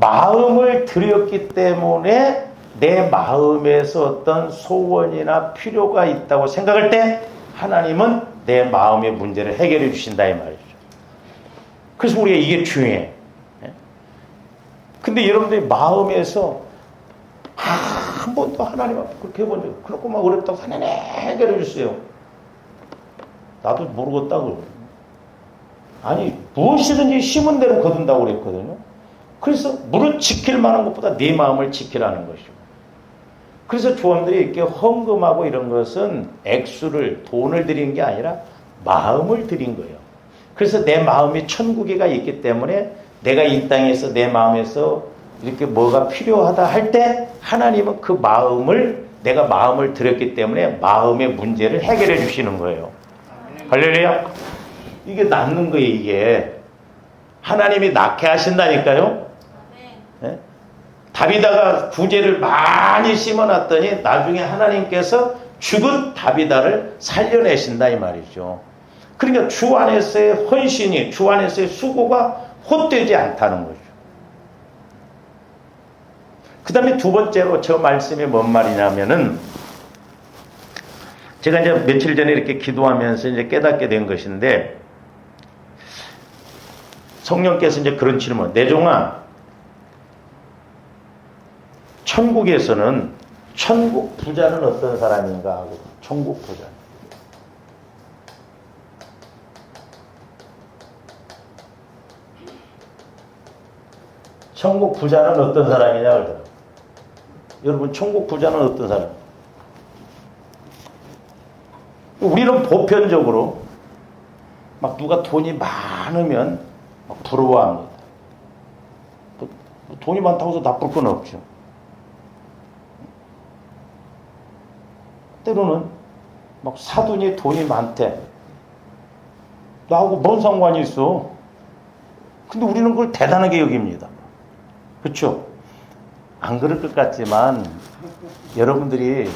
마음을 드렸기 때문에 내 마음에서 어떤 소원이나 필요가 있다고 생각할 때 하나님은 내 마음의 문제를 해결해 주신다 이 말이죠. 그래서 우리가 이게 중요해. 근데 여러분들이 마음에서 한 번도 하나님 앞에 그렇게 해본 적, 그렇고 막 어렵다고 하나님 해결해 주세요. 나도 모르겠다고. 아니, 무엇이든지 심은 대로 거둔다고 그랬거든요. 그래서 물을 지킬 만한 것보다 네 마음을 지키라는 것이고. 그래서 조원들이 이렇게 헌금하고 이런 것은 액수를, 돈을 드린 게 아니라 마음을 드린 거예요. 그래서 내 마음이 천국에가 있기 때문에 내가 이 땅에서 내 마음에서 이렇게 뭐가 필요하다 할 때 하나님은 그 마음을, 내가 마음을 드렸기 때문에 마음의 문제를 해결해 주시는 거예요. 할렐루야. 이게 낫는 거예요, 이게. 하나님이 낫게 하신다니까요. 네? 다비다가 구제를 많이 심어놨더니 나중에 하나님께서 죽은 다비다를 살려내신다 이 말이죠. 그러니까 주 안에서의 헌신이, 주 안에서의 수고가 헛되지 않다는 거죠. 그 다음에 두 번째로 저 말씀이 뭔 말이냐면은, 제가 이제 며칠 전에 이렇게 기도하면서 이제 깨닫게 된 것인데, 성령께서 이제 그런 질문, 내종아, 천국에서는 천국 부자는 어떤 사람인가 하고, 천국 부자. 천국 부자는 어떤 사람이냐 그러더라고요. 여러분, 천국 부자는 어떤 사람? 우리는 보편적으로 막 누가 돈이 많으면 막 부러워합니다. 돈이 많다고 해서 나쁠 건 없죠. 때로는 막 사돈이 돈이 많대. 나하고 뭔 상관이 있어? 근데 우리는 그걸 대단하게 여깁니다. 그렇죠? 안 그럴 것 같지만 여러분들이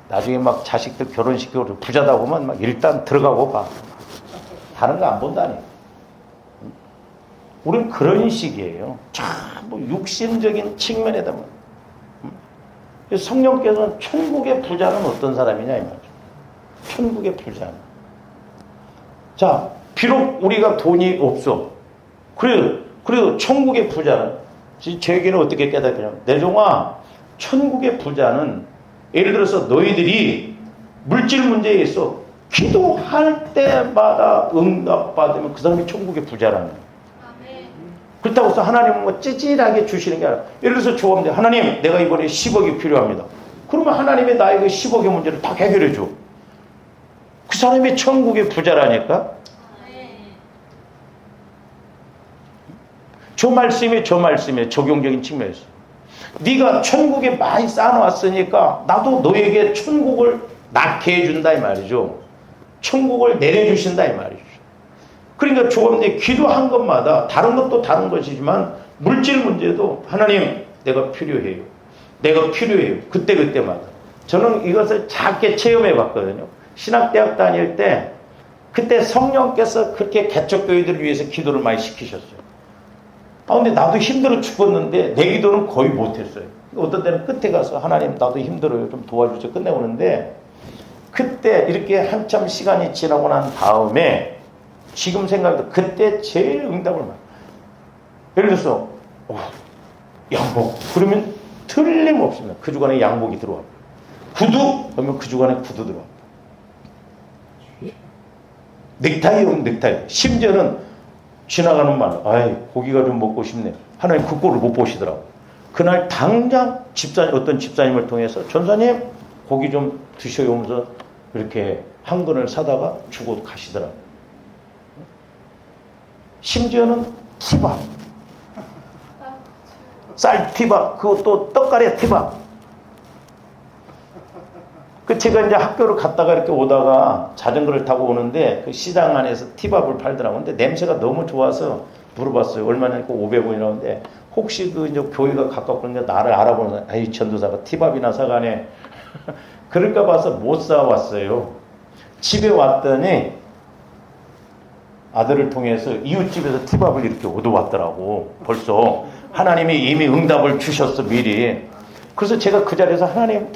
나중에 막 자식들 결혼시키고 부자다 보면 막 일단 들어가고 봐. 다른 거 안 본다니. 우리는 그런 식이에요. 전부 육신적인 측면에다만. 성령께서는 천국의 부자는 어떤 사람이냐 이 말이죠. 천국의 부자는. 자, 비록 우리가 돈이 없어. 그래도 천국의 부자는, 제 얘기는 어떻게 깨닫냐면, 내 종아, 천국의 부자는 예를 들어서 너희들이 물질 문제에 있어 기도할 때마다 응답받으면 그 사람이 천국의 부자라는 거예요. 그렇다고 해서 하나님은 뭐 찌질하게 주시는 게 아니라, 예를 들어서 조합원들, 하나님 내가 이번에 10억이 필요합니다. 그러면 하나님이 나의 그 10억의 문제를 다 해결해 줘. 그 사람이 천국의 부자라니까. 저 말씀에 적용적인 측면에서 네가 천국에 많이 쌓아놨으니까 나도 너에게 천국을 낳게 해준다 이 말이죠. 천국을 내려주신다 이 말이죠. 그러니까 조금씩 기도한 것마다 다른 것도 다른 것이지만 물질 문제도 하나님 내가 필요해요. 그때마다. 저는 이것을 작게 체험해 봤거든요. 신학대학 다닐 때 그때 성령께서 그렇게 개척교회들을 위해서 기도를 많이 시키셨어요. 근데 나도 힘들어 죽었는데 내 기도는 거의 못했어요. 어떤 때는 끝에 가서 하나님 나도 힘들어요. 좀 도와주세요. 끝내오는데 그때 이렇게 한참 시간이 지나고 난 다음에 지금 생각해도 그때 제일 응답을 받아요. 예를 들어서 양복 그러면 틀림없습니다. 그 주간에 양복이 들어와. 구두 그러면 그 주간에 구두 들어와. 넥타이 심지어는 지나가는 말, 고기가 좀 먹고 싶네. 하나님 그 꼴을 못 보시더라고. 그날 당장 어떤 집사님을 통해서 전사님 고기 좀 드셔요 하면서 이렇게 한 근을 사다가 주고 가시더라고. 심지어는 티밥, 쌀 티밥, 그것도 떡가래 티밥. 제가 이제 학교를 갔다가 이렇게 오다가 자전거를 타고 오는데 그 시장 안에서 티밥을 팔더라고. 근데 냄새가 너무 좋아서 물어봤어요. 얼마냐니까 500원이라는데 혹시 그 이제 교회가 가깝거든요. 나를 알아보는 아이 전도사가 티밥이나 사가네. 그럴까 봐서 못 사왔어요. 집에 왔더니 아들을 통해서 이웃집에서 티밥을 이렇게 얻어왔더라고. 벌써 하나님이 이미 응답을 주셨어 미리. 그래서 제가 그 자리에서 하나님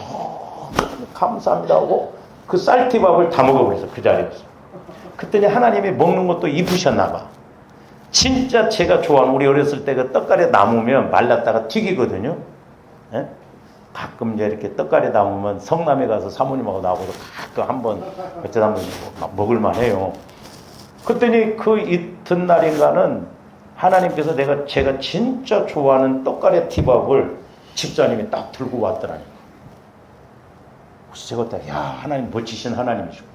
감사합니다 하고 그 쌀티밥을 다 먹어버렸어. 그 자리에서. 그랬더니 하나님이 먹는 것도 입으셨나 봐. 진짜 제가 좋아하는, 우리 어렸을 때 그 떡가래 남으면 말랐다가 튀기거든요. 예? 가끔 이제 이렇게 떡가래 남으면 성남에 가서 사모님하고 나하고 가끔 한번 어쩌다 한번 먹을만 해요. 그랬더니 그 이튿날인가는 하나님께서 제가 진짜 좋아하는 떡가래 티밥을 집사님이 딱 들고 왔더라니까. 그래서 제가 딱, 하나님 멋지신 하나님이시고.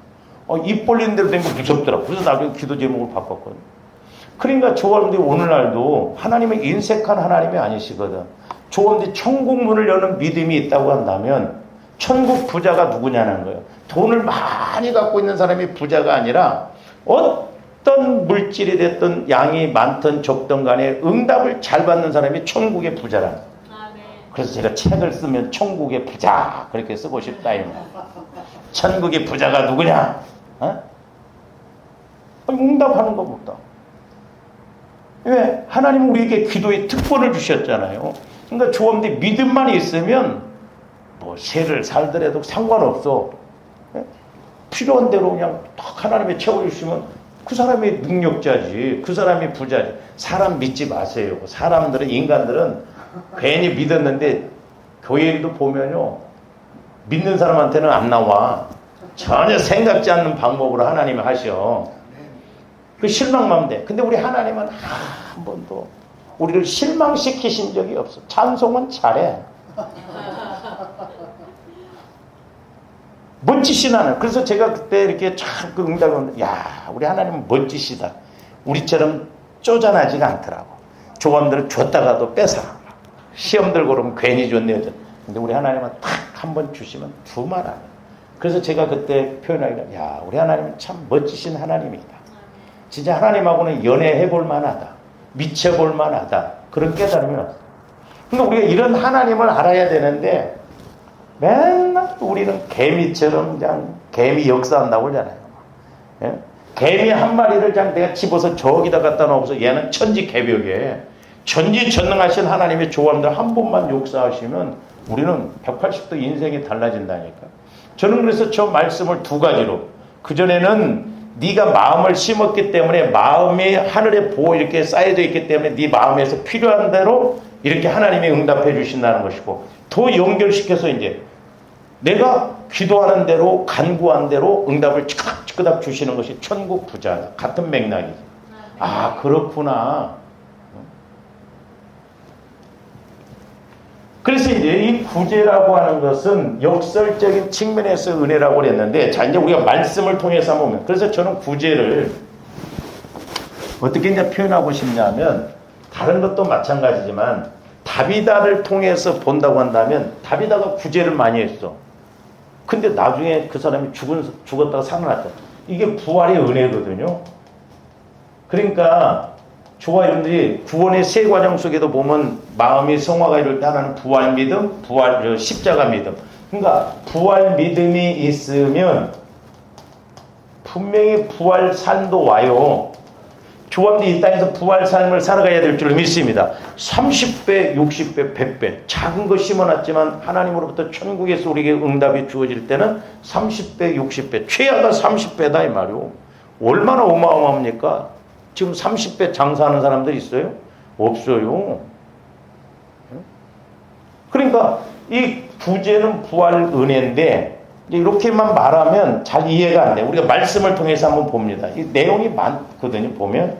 입 벌리는 대로 된 거 무섭더라고. 그래서 나중에 기도 제목을 바꿨거든요. 그러니까 조원들이 오늘날도 하나님은 인색한 하나님이 아니시거든. 조원들이 천국 문을 여는 믿음이 있다고 한다면 천국 부자가 누구냐는 거예요. 돈을 많이 갖고 있는 사람이 부자가 아니라 어떤 물질이 됐든 양이 많든 적든 간에 응답을 잘 받는 사람이 천국의 부자라는 거예요. 그래서 제가 책을 쓰면 천국의 부자 그렇게 쓰고 싶다. 천국의 부자가 누구냐? 응답하는 것보다. 왜? 하나님은 우리에게 기도의 특권을 주셨잖아요. 그러니까 조언데 믿음만 있으면 뭐 세를 살더라도 상관없어. 필요한 대로 그냥 딱 하나님이 채워주시면 그 사람이 능력자지. 그 사람이 부자지. 사람 믿지 마세요. 인간들은 괜히 믿었는데 교회에도 보면요. 믿는 사람한테는 안 나와. 전혀 생각지 않는 방법으로 하나님이 하셔. 그 실망만 돼. 근데 우리 하나님은 한 번도 우리를 실망시키신 적이 없어. 찬송은 잘해. 멋지신 하나님. 그래서 제가 그때 이렇게 참 그 응답을, 우리 하나님은 멋지시다. 우리처럼 쪼잔하지가 않더라고. 조감들은 줬다가도 뺏어. 시험 들고 그러면 괜히 줬네요. 근데 우리 하나님은 탁 한 번 주시면 두말 안 해요. 그래서 제가 그때 표현하기가, 우리 하나님은 참 멋지신 하나님이다. 진짜 하나님하고는 연애해 볼 만하다. 미쳐볼 만하다. 그런 깨달음이 왔어요. 근데 우리가 이런 하나님을 알아야 되는데 맨날 우리는 개미처럼 그냥 개미 역사한다고 그러잖아요. 예? 개미 한 마리를 그냥 내가 집어서 저기다 갖다 놓고서 얘는 천지개벽에 전지전능하신 하나님의 조언들 한 번만 역사하시면 우리는 180도 인생이 달라진다니까. 저는 그래서 저 말씀을 두 가지로, 그전에는 네가 마음을 심었기 때문에 마음이 하늘에 보호 이렇게 쌓여져 있기 때문에 네 마음에서 필요한 대로 이렇게 하나님이 응답해 주신다는 것이고, 더 연결시켜서 이제 내가 기도하는 대로 간구한 대로 응답을 찌끄닥 주시는 것이 천국 부자다. 같은 맥락이지. 아, 그렇구나. 그래서 이제 이 구제라고 하는 것은 역설적인 측면에서 은혜라고 그랬는데, 자, 이제 우리가 말씀을 통해서 한번 보면, 그래서 저는 구제를 어떻게 이제 표현하고 싶냐면, 다른 것도 마찬가지지만, 다비다를 통해서 본다고 한다면, 다비다가 구제를 많이 했어. 근데 나중에 그 사람이 죽었다가 살아났다. 이게 부활의 은혜거든요. 그러니까, 저와 여러분들이 구원의 세 과정 속에도 보면 마음이 성화가 이룰 때 하나는 부활 믿음, 십자가 믿음. 그러니까 부활 믿음이 있으면 분명히 부활 삶도 와요. 조합들이 이 땅에서 부활 삶을 살아가야 될 줄 믿습니다. 30배, 60배, 100배. 작은 거 심어놨지만 하나님으로부터 천국에서 우리에게 응답이 주어질 때는 30배, 60배. 최하가 30배다 이 말이요. 얼마나 어마어마합니까? 지금 30배 장사하는 사람들 있어요? 없어요. 그러니까 이 구제는 부활 은혜인데 이렇게만 말하면 잘 이해가 안 돼. 우리가 말씀을 통해서 한번 봅니다. 이 내용이 많거든요. 보면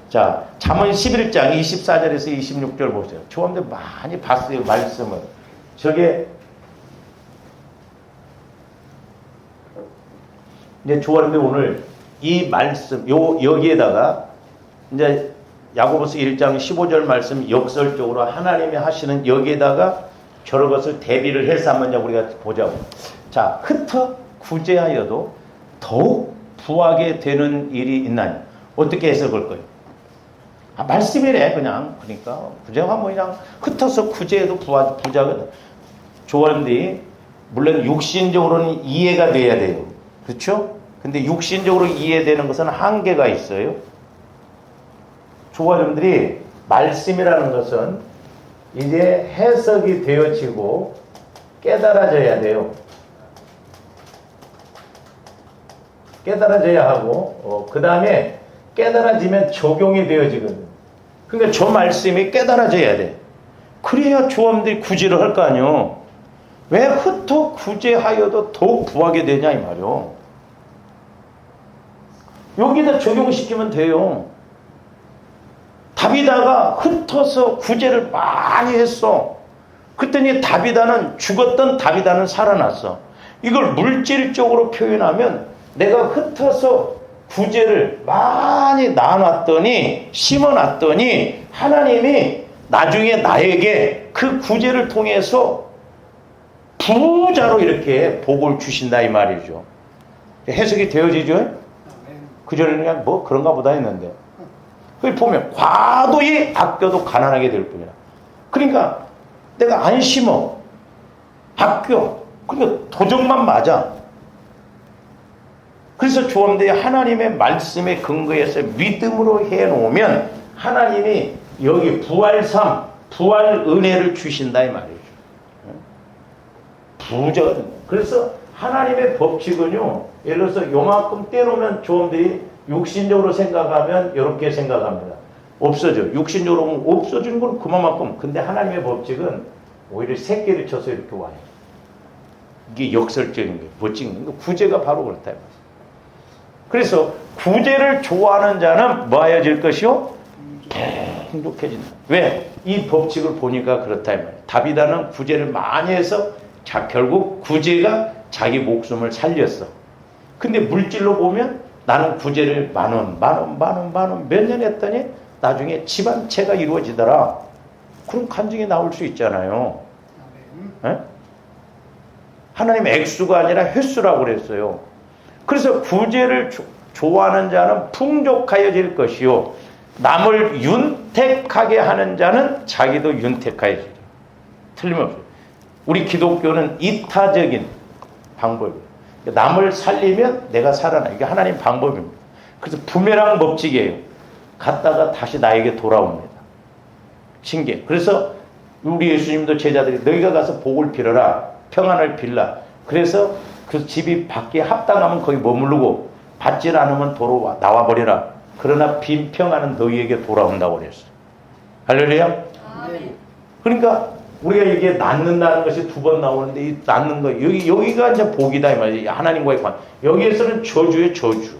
자, 잠언 11장 24절에서 26절 보세요. 저한테 많이 봤어요. 말씀을. 저게 이제 좋아하는데 오늘 이 말씀, 여기에다가, 이제, 야고보서 1장 15절 말씀 역설적으로 하나님이 하시는 여기에다가 저런 것을 대비를 해서 한번 우리가 보자고. 자, 흩어 구제하여도 더욱 부하게 되는 일이 있나니? 어떻게 해석할 거예요? 아, 말씀이래, 그냥. 그러니까, 구제가 뭐 그냥 흩어서 구제해도 부자거든. 좋아하는데, 물론 육신적으로는 이해가 돼야 돼요. 그렇죠? 근데 육신적으로 이해되는 것은 한계가 있어요. 조화점들이 말씀이라는 것은 이제 해석이 되어지고 깨달아져야 돼요. 깨달아져야 하고 그 다음에 깨달아지면 적용이 되어지거든. 그러니까 저 말씀이 깨달아져야 돼. 그래야 조화점들이 구제를 할 거 아니요. 왜 흩어 구제하여도 더욱 부하게 되냐 이 말이요. 여기다 적용시키면 돼요. 다비다가 흩어서 구제를 많이 했어. 그랬더니 다비다는 죽었던 다비다는 살아났어. 이걸 물질적으로 표현하면 내가 흩어서 구제를 많이 나눠놨더니 심어놨더니 하나님이 나중에 나에게 그 구제를 통해서 부자로 이렇게 복을 주신다 이 말이죠. 해석이 되어지죠? 그전에는 그냥 뭐 그런가 보다 했는데 그걸 보면 과도히 아껴도 가난하게 될 뿐이야. 그러니까 내가 안 심어 아껴 그러니까 도적만 맞아. 그래서 조언대 하나님의 말씀에 근거해서 믿음으로 해놓으면 하나님이 여기 부활삼 부활 은혜를 주신다 이 말이죠. 부자거든요. 그래서 하나님의 법칙은요, 예를 들어서 요만큼 떼놓으면 조언들이 육신적으로 생각하면 이렇게 생각합니다. 없어져. 육신적으로 보면 없어지는 건 그만큼. 근데 하나님의 법칙은 오히려 새끼를 쳐서 이렇게 와요. 이게 역설적인 거예요. 멋진 거예요. 구제가 바로 그렇다. 그래서 구제를 좋아하는 자는 뭐 하여질 것이요? 행복해진다. 왜? 이 법칙을 보니까 그렇다. 다비다는 구제를 많이 해서 자, 결국 구제가 자기 목숨을 살렸어. 근데 물질로 보면 나는 구제를 만 원 몇 년 했더니 나중에 집안채가 이루어지더라. 그럼 간증이 나올 수 있잖아요. 에? 하나님 액수가 아니라 횟수라고 그랬어요. 그래서 구제를 좋아하는 자는 풍족하여질 것이요. 남을 윤택하게 하는 자는 자기도 윤택하여지리. 틀림없어요. 우리 기독교는 이타적인 방법이에요. 남을 살리면 내가 살아나. 이게 하나님 방법입니다. 그래서 부메랑 법칙이에요. 갔다가 다시 나에게 돌아옵니다. 신기해. 그래서 우리 예수님도 제자들이 너희가 가서 복을 빌어라. 평안을 빌라. 그래서 그 집이 받기에 합당하면 거기 머무르고 받질 않으면 도로 나와버리라. 그러나 빈 평안은 너희에게 돌아온다고 그랬어요. 할렐루야. 그러니까 우리가 이게 낳는다는 것이 두 번 나오는데 이 낳는 거 여기가 이제 복이다 이 말이에요. 하나님과의 관. 여기에서는 저주의 저주.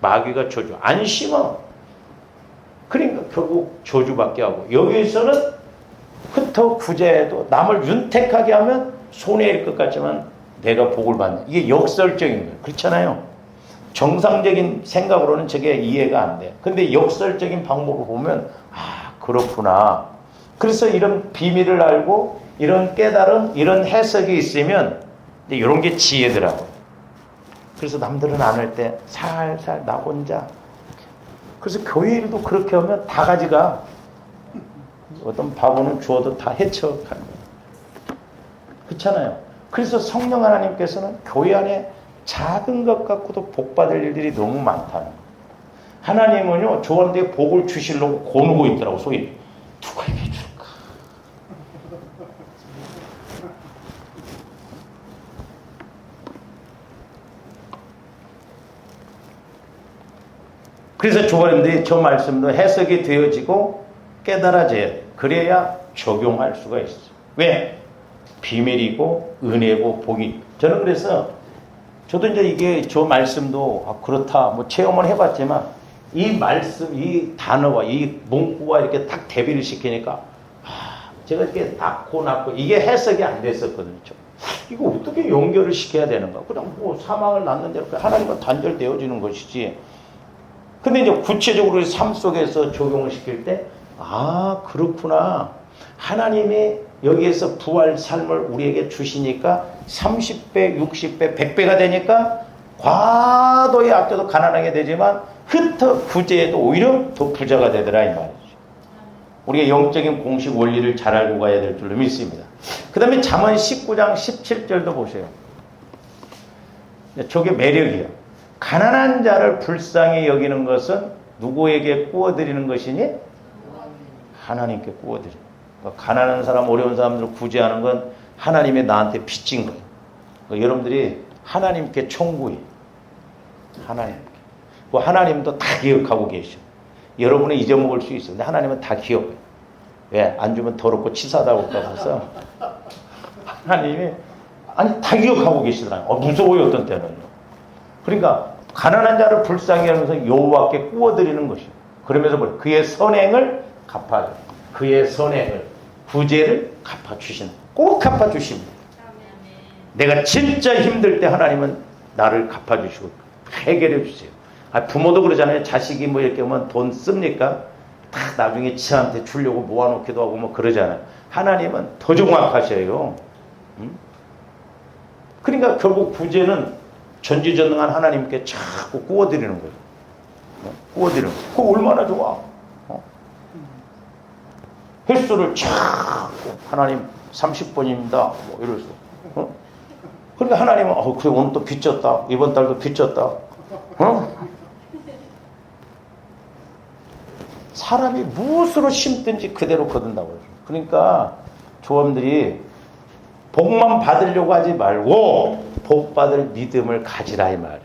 마귀가 저주. 안 심어. 그러니까 결국 저주받게 하고 여기에서는 흩어 구제해도 남을 윤택하게 하면 손해일 것 같지만 내가 복을 받는. 이게 역설적인 거예요. 그렇잖아요. 정상적인 생각으로는 저게 이해가 안 돼. 근데 역설적인 방법을 보면 아 그렇구나. 그래서 이런 비밀을 알고 이런 깨달음, 이런 해석이 있으면 이런 게 지혜더라고요. 그래서 남들은 안 할 때 살살 나 혼자. 그래서 교회 일도 그렇게 하면 다 가지가. 어떤 바보는 주어도 다 헤쳐가는 거예요. 그렇잖아요. 그래서 성령 하나님께서는 교회 안에 작은 것 갖고도 복 받을 일들이 너무 많다는 거예요. 하나님은요, 저한테 복을 주시려고 고누고 있더라고, 소위. 누구에게 줄까? 그래서 조언인데 저 말씀도 해석이 되어지고 깨달아져야 돼. 그래야 적용할 수가 있어. 왜? 비밀이고 은혜고 복이. 저는 그래서 저도 이제 이게 저 말씀도 그렇다 뭐 체험을 해봤지만 이 말씀, 이 단어와 이 문구와 이렇게 딱 대비를 시키니까 제가 이렇게 낳고 이게 해석이 안 됐었거든요. 이거 어떻게 연결을 시켜야 되는가? 그냥 뭐 사망을 낳는 대로 하나님과 단절되어지는 것이지. 근데 이제 구체적으로 삶 속에서 적용을 시킬 때 그렇구나. 하나님이 여기에서 부활 삶을 우리에게 주시니까 30배, 60배, 100배가 되니까 과도히 아껴도 가난하게 되지만 흩어 구제해도 오히려 더 부자가 되더라 이 말이죠. 우리가 영적인 공식 원리를 잘 알고 가야 될 줄로 믿습니다. 그 다음에 잠언 19장 17절도 보세요. 저게 매력이에요. 가난한 자를 불쌍히 여기는 것은 누구에게 구워드리는 것이니? 하나님께 구워드리는. 그러니까 가난한 사람, 어려운 사람들을 구제하는 건 하나님이 나한테 빚진 거예요. 그러니까 여러분들이 하나님께 청구해. 하나님께. 그 하나님도 다 기억하고 계셔. 여러분은 잊어먹을 수 있어. 근데 하나님은 다 기억해. 왜? 안 주면 더럽고 치사하다고 해서 하나님이 다 기억하고 계시더라고요. 무서워요 어떤 때는요. 그러니까 가난한 자를 불쌍히 하면서 여호와께 구워드리는 것이에요. 그러면서 그의 선행을 갚아줘. 그의 선행을 구제를 갚아주신다. 꼭 갚아주십니다. 내가 진짜 힘들 때 하나님은 나를 갚아주시고 해결해 주세요. 부모도 그러잖아요. 자식이 뭐 이렇게 하면 돈 씁니까? 다 나중에 지한테 주려고 모아놓기도 하고 뭐 그러잖아요. 하나님은 더 정확하셔요. 그러니까 결국 구제는 전지전능한 하나님께 자꾸 구워드리는 거예요. 구워드리는 거예요. 그거 얼마나 좋아. 횟수를 자꾸 하나님 30번입니다. 뭐 이럴 수. 그러니까 하나님은 그래 오늘 또 빚졌다. 이번 달도 빚졌다. 사람이 무엇으로 심든지 그대로 거둔다고 해요. 그러니까 조언들이 복만 받으려고 하지 말고 복 받을 믿음을 가지라 이 말이에요.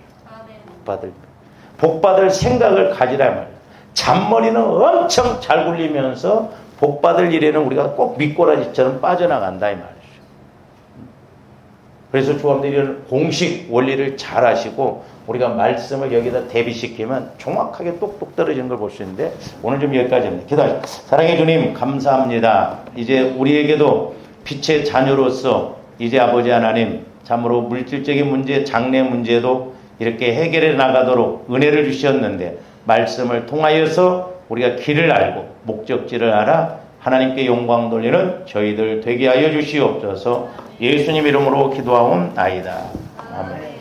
복 받을 생각을 가지라 이 말이에요. 잔머리는 엄청 잘 굴리면서 복 받을 일에는 우리가 꼭 미꾸라지처럼 빠져나간다 이 말이죠. 그래서 조합들이 이런 공식 원리를 잘 아시고 우리가 말씀을 여기다 대비시키면 정확하게 똑똑 떨어지는 걸 볼 수 있는데 오늘 좀 여기까지입니다. 기도하시죠. 사랑의 주님 감사합니다. 이제 우리에게도 빛의 자녀로서 이제 아버지 하나님 참으로 물질적인 문제, 장래 문제도 이렇게 해결해 나가도록 은혜를 주셨는데 말씀을 통하여서 우리가 길을 알고 목적지를 알아 하나님께 영광 돌리는 저희들 되게 하여 주시옵소서. 예수님 이름으로 기도하옵나이다. 아멘.